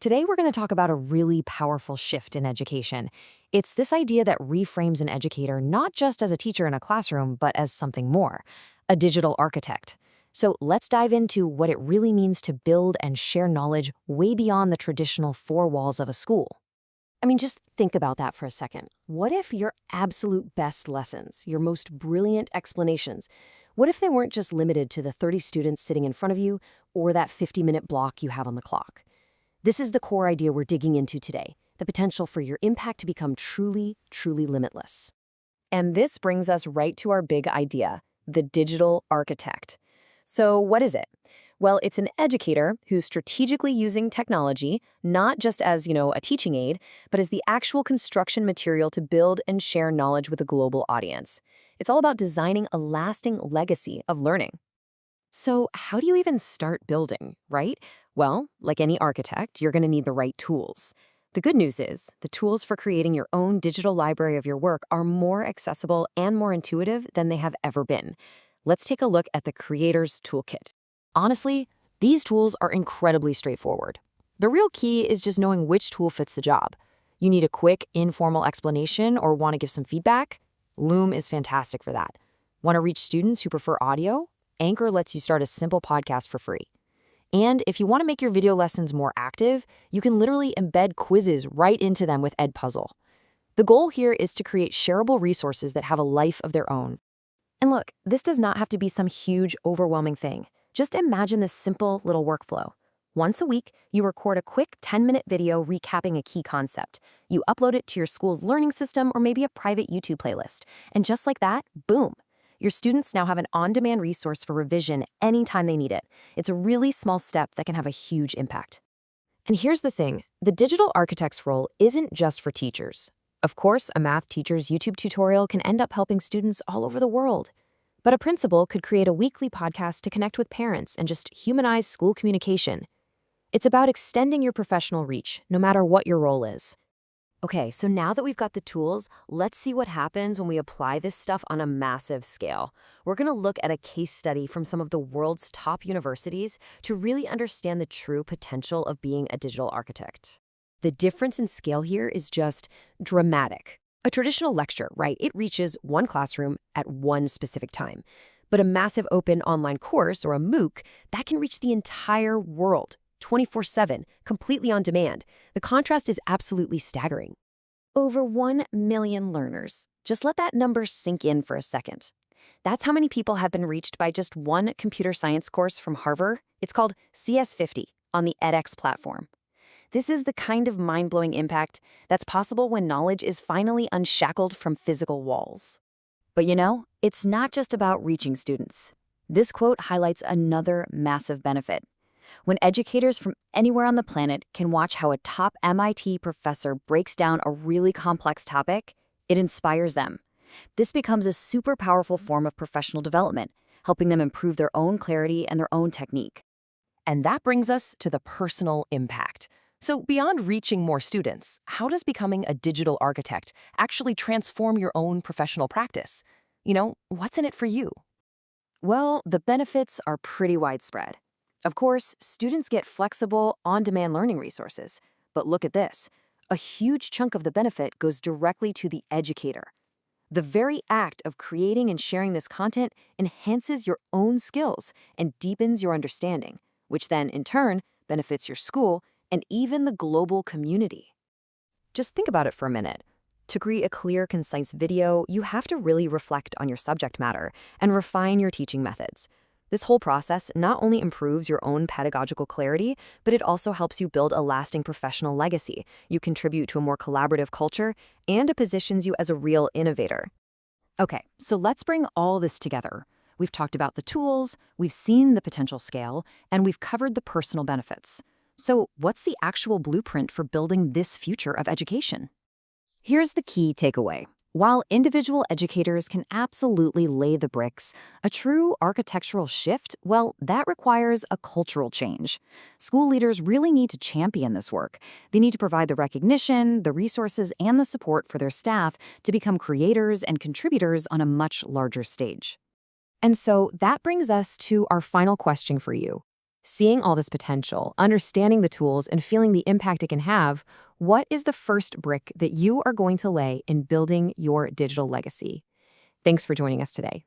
Today, we're going to talk about a really powerful shift in education. It's this idea that reframes an educator not just as a teacher in a classroom, but as something more, a digital architect. So let's dive into what it really means to build and share knowledge way beyond the traditional four walls of a school. Just think about that for a second. What if your absolute best lessons, your most brilliant explanations, what if they weren't just limited to the 30 students sitting in front of you or that 50-minute block you have on the clock? This is the core idea we're digging into today, the potential for your impact to become truly, truly limitless. And this brings us right to our big idea, the digital architect. So what is it? Well, it's an educator who's strategically using technology, not just as, a teaching aid, but as the actual construction material to build and share knowledge with a global audience. It's all about designing a lasting legacy of learning. So how do you even start building, right? Well, like any architect, you're going to need the right tools. The good news is, the tools for creating your own digital library of your work are more accessible and more intuitive than they have ever been. Let's take a look at the Creator's Toolkit. Honestly, these tools are incredibly straightforward. The real key is just knowing which tool fits the job. You need a quick, informal explanation or want to give some feedback? Loom is fantastic for that. Want to reach students who prefer audio? Anchor lets you start a simple podcast for free. And if you want to make your video lessons more active, you can literally embed quizzes right into them with Edpuzzle. The goal here is to create shareable resources that have a life of their own. And look, this does not have to be some huge, overwhelming thing. Just imagine this simple little workflow. Once a week, you record a quick 10-minute video recapping a key concept. You upload it to your school's learning system or maybe a private YouTube playlist. And just like that, boom! Your students now have an on-demand resource for revision anytime they need it. It's a really small step that can have a huge impact. And here's the thing, the digital architect's role isn't just for teachers. Of course, a math teacher's YouTube tutorial can end up helping students all over the world. But a principal could create a weekly podcast to connect with parents and just humanize school communication. It's about extending your professional reach, no matter what your role is. Okay, so now that we've got the tools, let's see what happens when we apply this stuff on a massive scale. We're going to look at a case study from some of the world's top universities to really understand the true potential of being a digital architect. The difference in scale here is just dramatic. A traditional lecture, right, it reaches one classroom at one specific time. But a massive open online course, or a MOOC, that can reach the entire world. 24/7, completely on demand. The contrast is absolutely staggering. Over 1 million learners. Just let that number sink in for a second. That's how many people have been reached by just one computer science course from Harvard. It's called CS50 on the edX platform. This is the kind of mind-blowing impact that's possible when knowledge is finally unshackled from physical walls. But it's not just about reaching students. This quote highlights another massive benefit. When educators from anywhere on the planet can watch how a top MIT professor breaks down a really complex topic, it inspires them. This becomes a super powerful form of professional development, helping them improve their own clarity and their own technique. And that brings us to the personal impact. So beyond reaching more students, how does becoming a digital architect actually transform your own professional practice? What's in it for you? Well, the benefits are pretty widespread. Of course, students get flexible, on-demand learning resources. But look at this. A huge chunk of the benefit goes directly to the educator. The very act of creating and sharing this content enhances your own skills and deepens your understanding, which then, in turn, benefits your school and even the global community. Just think about it for a minute. To create a clear, concise video, you have to really reflect on your subject matter and refine your teaching methods. This whole process not only improves your own pedagogical clarity, but it also helps you build a lasting professional legacy. You contribute to a more collaborative culture, and it positions you as a real innovator. Okay, so let's bring all this together. We've talked about the tools, we've seen the potential scale, and we've covered the personal benefits. So what's the actual blueprint for building this future of education? Here's the key takeaway. While individual educators can absolutely lay the bricks, a true architectural shift, well, that requires a cultural change. School leaders really need to champion this work. They need to provide the recognition, the resources, and the support for their staff to become creators and contributors on a much larger stage. And so that brings us to our final question for you. Seeing all this potential, understanding the tools, and feeling the impact it can have, what is the first brick that you are going to lay in building your digital legacy? Thanks for joining us today.